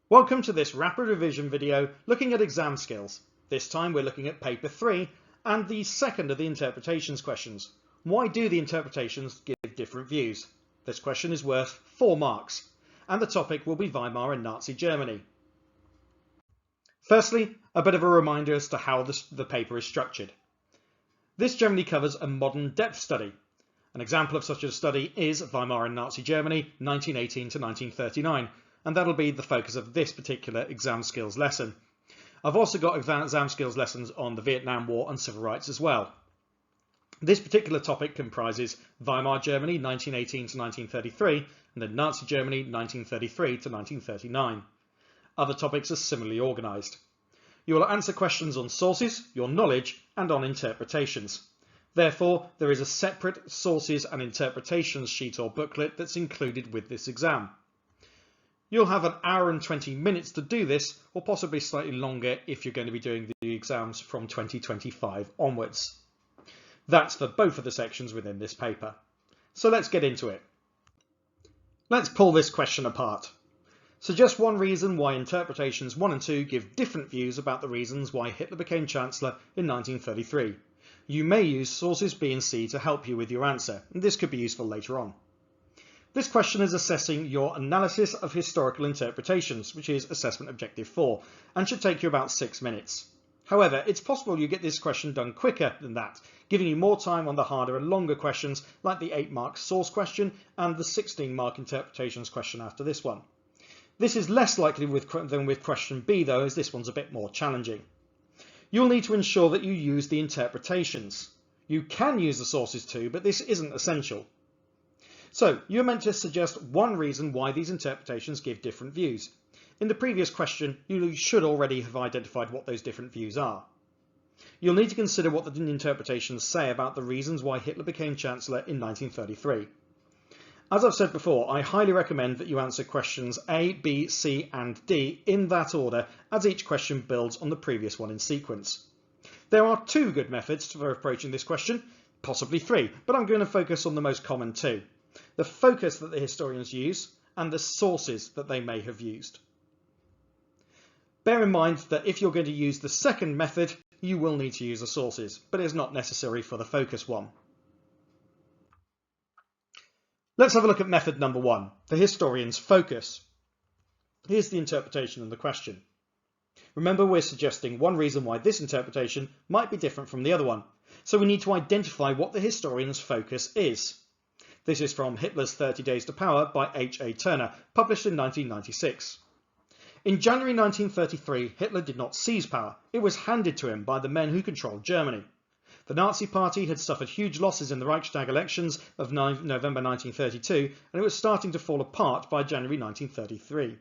Welcome to this rapid revision video looking at exam skills. This time we're looking at paper 3 and the second of the interpretations questions. Why do the interpretations give different views? This question is worth 4 marks and the topic will be Weimar and Nazi Germany. Firstly, a bit of a reminder as to how the paper is structured. This generally covers a modern depth study. An example of such a study is Weimar and Nazi Germany 1918 to 1939. And that'll be the focus of this particular exam skills lesson. I've also got exam skills lessons on the Vietnam War and civil rights as well. This particular topic comprises Weimar Germany 1918 to 1933 and then Nazi Germany 1933 to 1939. Other topics are similarly organised. You will answer questions on sources, your knowledge and on interpretations. Therefore, there is a separate sources and interpretations sheet or booklet that's included with this exam. You'll have an hour and 20 minutes to do this, or possibly slightly longer if you're going to be doing the exams from 2025 onwards. That's for both of the sections within this paper. So let's get into it. Let's pull this question apart. Suggest one reason why interpretations 1 and 2 give different views about the reasons why Hitler became Chancellor in 1933. You may use sources B and C to help you with your answer, and this could be useful later on. This question is assessing your analysis of historical interpretations, which is assessment objective 4, and should take you about 6 minutes. However, it's possible you get this question done quicker than that, giving you more time on the harder and longer questions like the 8-mark source question and the 16-mark interpretations question after this one. This is less likely than with question B though, as this one's a bit more challenging. You'll need to ensure that you use the interpretations. You can use the sources too, but this isn't essential. So, you're meant to suggest one reason why these interpretations give different views. In the previous question, you should already have identified what those different views are. You'll need to consider what the interpretations say about the reasons why Hitler became Chancellor in 1933. As I've said before, I highly recommend that you answer questions A, B, C and D in that order, as each question builds on the previous one in sequence. There are 2 good methods for approaching this question, possibly 3, but I'm going to focus on the most common 2. The focus that the historians use and the sources that they may have used. Bear in mind that if you're going to use the second method, you will need to use the sources, but it's not necessary for the focus one. Let's have a look at method number 1, the historian's focus. Here's the interpretation of the question. Remember, we're suggesting one reason why this interpretation might be different from the other one, so we need to identify what the historian's focus is. This is from Hitler's 30 Days to Power by H.A. Turner, published in 1996. In January 1933, Hitler did not seize power. It was handed to him by the men who controlled Germany. The Nazi Party had suffered huge losses in the Reichstag elections of November 1932, and it was starting to fall apart by January 1933.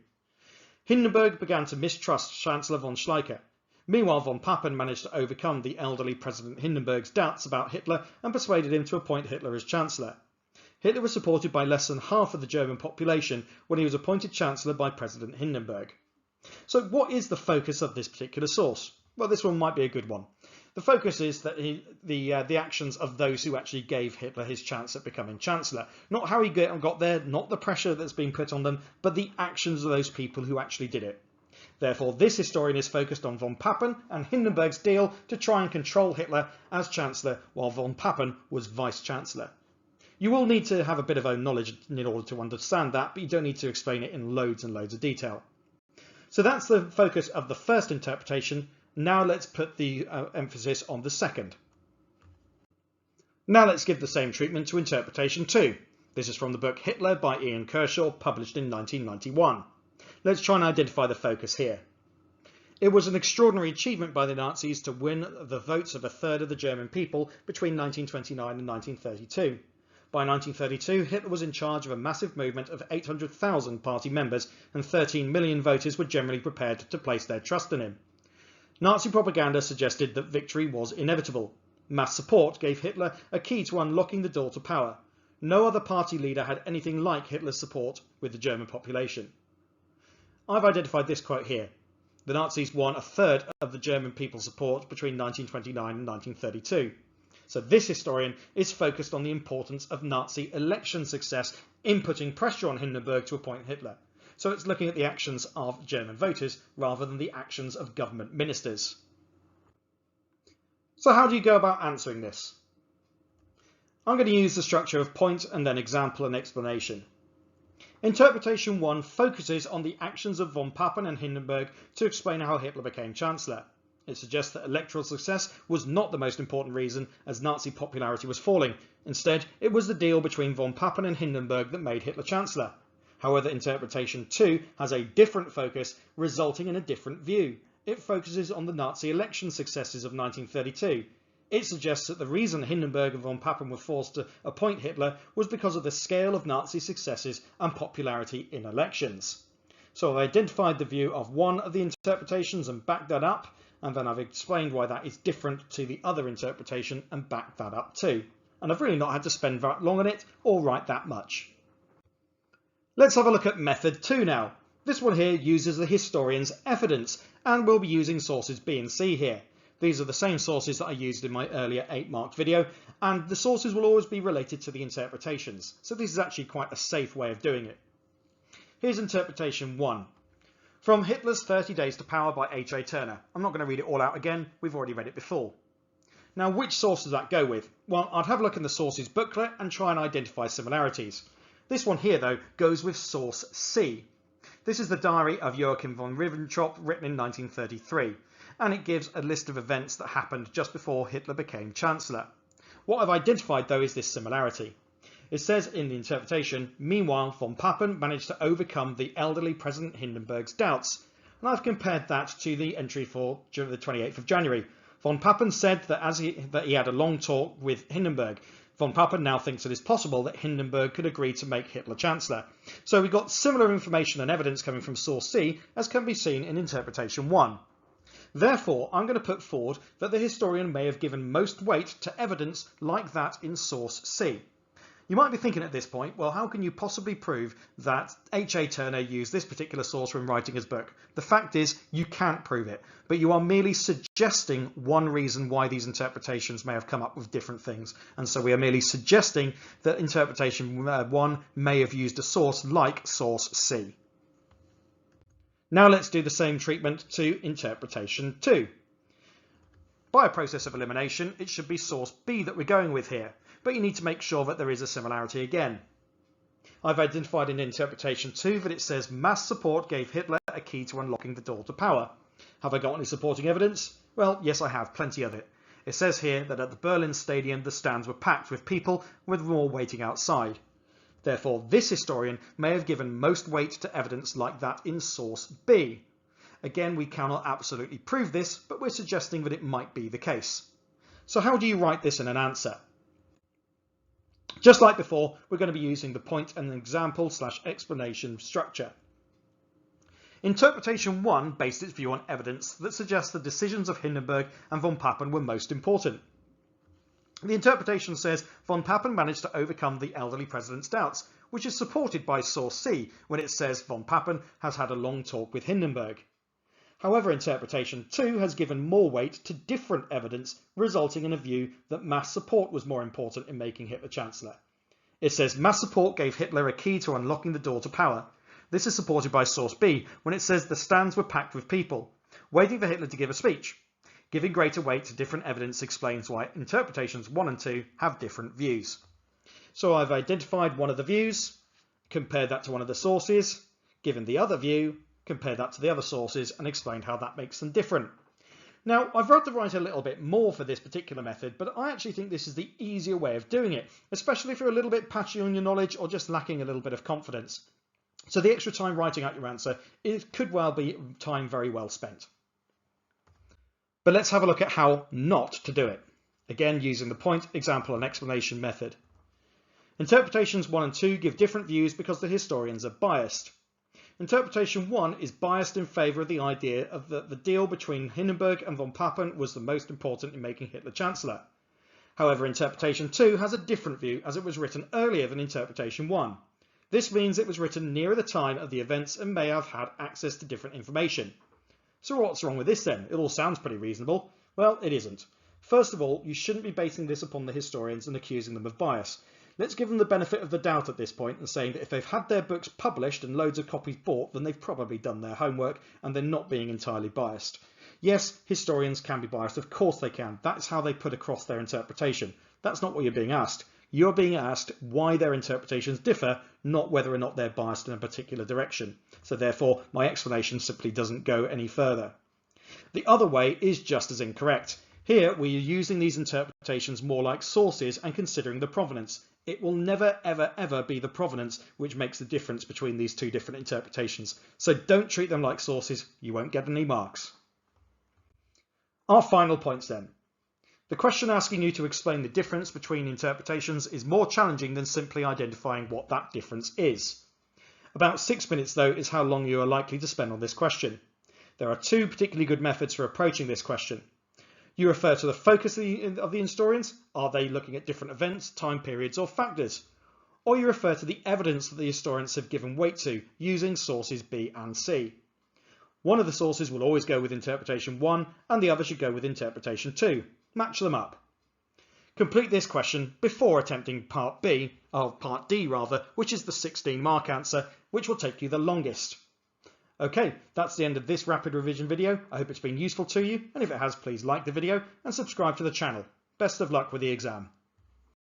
Hindenburg began to mistrust Chancellor von Schleicher. Meanwhile, von Papen managed to overcome the elderly President Hindenburg's doubts about Hitler and persuaded him to appoint Hitler as Chancellor. Hitler was supported by less than half of the German population when he was appointed Chancellor by President Hindenburg. So what is the focus of this particular source? Well, this one might be a good one. The focus is that the actions of those who actually gave Hitler his chance at becoming Chancellor. Not how he got there, not the pressure that's been put on them, but the actions of those people who actually did it. Therefore, this historian is focused on von Papen and Hindenburg's deal to try and control Hitler as Chancellor while von Papen was Vice-Chancellor. You will need to have a bit of own knowledge in order to understand that, but you don't need to explain it in loads and loads of detail. So that's the focus of the first interpretation. Now let's put the emphasis on the second. Now let's give the same treatment to interpretation 2. This is from the book Hitler by Ian Kershaw, published in 1991. Let's try and identify the focus here. It was an extraordinary achievement by the Nazis to win the votes of a third of the German people between 1929 and 1932. By 1932, Hitler was in charge of a massive movement of 800,000 party members, and 13 million voters were generally prepared to place their trust in him. Nazi propaganda suggested that victory was inevitable. Mass support gave Hitler a key to unlocking the door to power. No other party leader had anything like Hitler's support with the German population. I've identified this quote here. The Nazis won a third of the German people's support between 1929 and 1932. So this historian is focused on the importance of Nazi election success in putting pressure on Hindenburg to appoint Hitler. So it's looking at the actions of German voters rather than the actions of government ministers. So how do you go about answering this? I'm going to use the structure of point and then example and explanation. Interpretation 1 focuses on the actions of von Papen and Hindenburg to explain how Hitler became chancellor. It suggests that electoral success was not the most important reason, as Nazi popularity was falling. Instead, it was the deal between von Papen and Hindenburg that made Hitler chancellor. However, interpretation 2 has a different focus, resulting in a different view. It focuses on the Nazi election successes of 1932. It suggests that the reason Hindenburg and von Papen were forced to appoint Hitler was because of the scale of Nazi successes and popularity in elections. So I've identified the view of one of the interpretations and backed that up, and then I've explained why that is different to the other interpretation and backed that up too. And I've really not had to spend that long on it or write that much. Let's have a look at method 2 now. This one here uses the historian's evidence, and we'll be using sources B and C here. These are the same sources that I used in my earlier 8-marked video, and the sources will always be related to the interpretations. So this is actually quite a safe way of doing it. Here's interpretation 1. From Hitler's 30 Days to Power by H.A. Turner. I'm not going to read it all out again, we've already read it before. Now, which source does that go with? Well, I'd have a look in the sources booklet and try and identify similarities. This one here, though, goes with source C. This is the diary of Joachim von Ribbentrop, written in 1933, and it gives a list of events that happened just before Hitler became Chancellor. What I've identified, though, is this similarity. It says in the interpretation, meanwhile, von Papen managed to overcome the elderly President Hindenburg's doubts, and I've compared that to the entry for the 28th of January. Von Papen said that he had a long talk with Hindenburg. Von Papen now thinks it is possible that Hindenburg could agree to make Hitler Chancellor. So we've got similar information and evidence coming from source C as can be seen in interpretation 1. Therefore, I'm going to put forward that the historian may have given most weight to evidence like that in source C. You might be thinking at this point, well, how can you possibly prove that H.A. Turner used this particular source when writing his book? The fact is, you can't prove it, but you are merely suggesting one reason why these interpretations may have come up with different things. And so we are merely suggesting that interpretation 1 may have used a source like source C. Now let's do the same treatment to interpretation 2. By a process of elimination, it should be source B that we're going with here, but you need to make sure that there is a similarity again. I've identified in interpretation 2 that it says mass support gave Hitler a key to unlocking the door to power. Have I got any supporting evidence? Well, yes, I have, plenty of it. It says here that at the Berlin Stadium the stands were packed with people with more waiting outside. Therefore, this historian may have given most weight to evidence like that in source B. Again, we cannot absolutely prove this, but we're suggesting that it might be the case. So how do you write this in an answer? Just like before, we're going to be using the point and example / explanation structure. Interpretation 1 based its view on evidence that suggests the decisions of Hindenburg and von Papen were most important. The interpretation says von Papen managed to overcome the elderly president's doubts, which is supported by source C when it says von Papen has had a long talk with Hindenburg. However, interpretation 2 has given more weight to different evidence, resulting in a view that mass support was more important in making Hitler Chancellor. It says mass support gave Hitler a key to unlocking the door to power. This is supported by source B when it says the stands were packed with people, waiting for Hitler to give a speech. Giving greater weight to different evidence explains why interpretations 1 and 2 have different views. So I've identified one of the views, compared that to one of the sources, given the other view, compared that to the other sources, and explained how that makes them different. Now, I've had to write a little bit more for this particular method, but I actually think this is the easier way of doing it, especially if you're a little bit patchy on your knowledge or just lacking a little bit of confidence. So the extra time writing out your answer, it could well be time very well spent. But let's have a look at how not to do it. Again, using the point, example, and explanation method. Interpretations 1 and 2 give different views because the historians are biased. Interpretation 1 is biased in favour of the idea of that the deal between Hindenburg and von Papen was the most important in making Hitler Chancellor. However, interpretation 2 has a different view as it was written earlier than interpretation 1. This means it was written nearer the time of the events and may have had access to different information. So what's wrong with this then? It all sounds pretty reasonable. Well, it isn't. First of all, you shouldn't be basing this upon the historians and accusing them of bias. Let's give them the benefit of the doubt at this point and saying that if they've had their books published and loads of copies bought, then they've probably done their homework and they're not being entirely biased. Yes, historians can be biased, of course they can. That's how they put across their interpretation. That's not what you're being asked. You're being asked why their interpretations differ, not whether or not they're biased in a particular direction. So therefore, my explanation simply doesn't go any further. The other way is just as incorrect. Here, we are using these interpretations more like sources and considering the provenance. It will never, ever, ever be the provenance which makes the difference between these two different interpretations. So don't treat them like sources. You won't get any marks. Our final points then. The question asking you to explain the difference between interpretations is more challenging than simply identifying what that difference is. About 6 minutes, though, is how long you are likely to spend on this question. There are two particularly good methods for approaching this question. You refer to the focus of the historians. Are they looking at different events, time periods, or factors? Or you refer to the evidence that the historians have given weight to, using sources B and C. One of the sources will always go with interpretation 1 and the other should go with interpretation 2. Match them up. Complete this question before attempting part D, which is the 16-mark answer, which will take you the longest. Okay, that's the end of this rapid revision video. I hope it's been useful to you, and if it has, please like the video and subscribe to the channel. Best of luck with the exam.